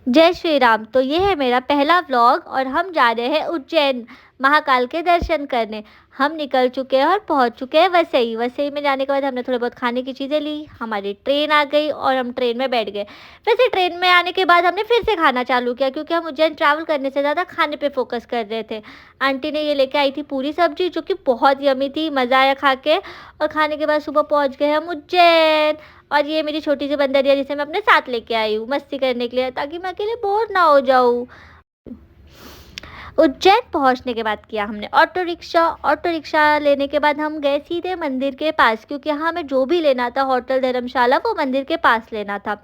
जय श्री राम। तो ये है मेरा पहला व्लॉग और हम जा रहे हैं उज्जैन महाकाल के दर्शन करने। हम निकल चुके हैं और पहुंच चुके हैं वसई। वसई में जाने के बाद हमने थोड़ी बहुत खाने की चीज़ें ली, हमारी ट्रेन आ गई और हम ट्रेन में बैठ गए। वैसे ट्रेन में आने के बाद हमने फिर से खाना चालू किया क्योंकि हम उज्जैन ट्रैवल करने से ज़्यादा खाने पे फोकस कर रहे थे। आंटी ने ये लेके आई थी पूरी सब्जी जो कि बहुत यमी थी, मज़ा आया खा के। और खाने के बाद सुबह पहुँच गए हम उज्जैन। और ये मेरी छोटी सी बंदरिया जिसे मैं अपने साथ लेके आई हूँ मस्ती करने के लिए, ताकि मैं अकेले बोर ना हो जाऊँ। उज्जैन पहुंचने के बाद किया हमने ऑटो रिक्शा लेने के बाद हम गए सीधे मंदिर के पास, क्योंकि यहाँ हमें जो भी लेना था होटल धर्मशाला वो मंदिर के पास लेना था।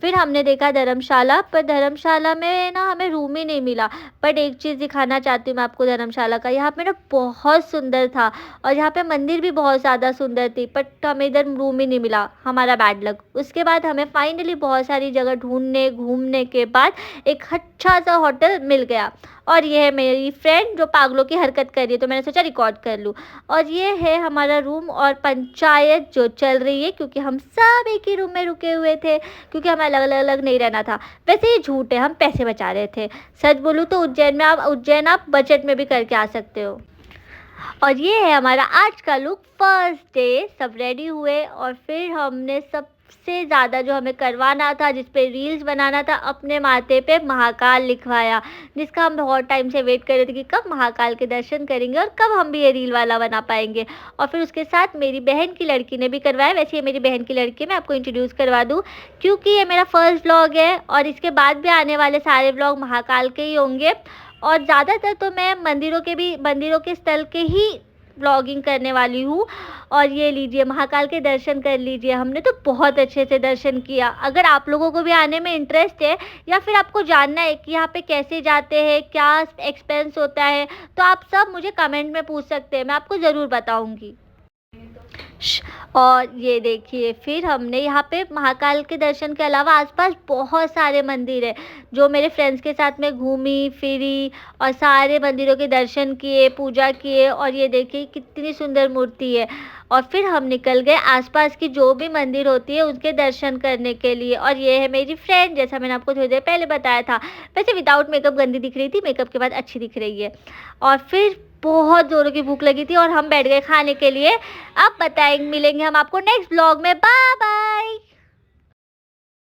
फिर हमने देखा धर्मशाला, पर धर्मशाला में ना हमें रूम ही नहीं मिला। बट एक चीज़ दिखाना चाहती हूँ मैं आपको धर्मशाला का, यहाँ पे ना बहुत सुंदर था और यहाँ पे मंदिर भी बहुत ज़्यादा सुंदर थी, बट हमें इधर रूम ही नहीं मिला, हमारा बैड लक। उसके बाद हमें फाइनली बहुत सारी जगह ढूंढने घूमने के बाद एक अच्छा सा होटल मिल गया। और ये है मेरी फ्रेंड जो पागलों की हरकत कर रही है, तो मैंने सोचा रिकॉर्ड कर लूँ। और ये है हमारा रूम और पंचायत जो चल रही है, क्योंकि हम सब एक ही रूम में रुके हुए थे, क्योंकि हमें अलग अलग नहीं रहना था। वैसे ये झूठ है, हम पैसे बचा रहे थे। सच बोलूँ तो उज्जैन आप बजट में भी करके आ सकते हो। और ये है हमारा आज का लुक। फर्स्ट डे सब रेडी हुए और फिर हमने सबसे ज़्यादा जो हमें करवाना था, जिस पे रील्स बनाना था, अपने माथे पे महाकाल लिखवाया, जिसका हम बहुत टाइम से वेट कर रहे थे कि कब महाकाल के दर्शन करेंगे और कब हम भी ये रील वाला बना पाएंगे। और फिर उसके साथ मेरी बहन की लड़की ने भी करवाया। वैसे ये मेरी बहन की लड़की, मैं आपको इंट्रोड्यूस करवा दूँ, क्योंकि ये मेरा फर्स्ट व्लॉग है और इसके बाद भी आने वाले सारे व्लॉग महाकाल के ही होंगे। और ज़्यादातर तो मैं मंदिरों के स्थल के ही व्लॉगिंग करने वाली हूँ। और ये लीजिए महाकाल के दर्शन कर लीजिए, हमने तो बहुत अच्छे से दर्शन किया। अगर आप लोगों को भी आने में इंटरेस्ट है या फिर आपको जानना है कि यहाँ पे कैसे जाते हैं, क्या एक्सपेंस होता है, तो आप सब मुझे कमेंट में पूछ सकते हैं, मैं आपको ज़रूर बताऊँगी। और ये देखिए, फिर हमने यहाँ पे महाकाल के दर्शन के अलावा आसपास बहुत सारे मंदिर है जो मेरे फ्रेंड्स के साथ में घूमी फिरी और सारे मंदिरों के दर्शन किए, पूजा किए। और ये देखिए कितनी सुंदर मूर्ति है। और फिर हम निकल गए आसपास की जो भी मंदिर होती है उसके दर्शन करने के लिए। और ये है मेरी फ्रेंड, जैसा मैंने आपको थोड़ी देर पहले बताया था। वैसे विदाउट मेकअप गंदी दिख रही थी, मेकअप के बाद अच्छी दिख रही है। और फिर बहुत ज़ोरों की भूख लगी थी और हम बैठ गए खाने के लिए। अब बताएंगे, मिलेंगे हम आपको नेक्स्ट ब्लॉग में। Bye bye.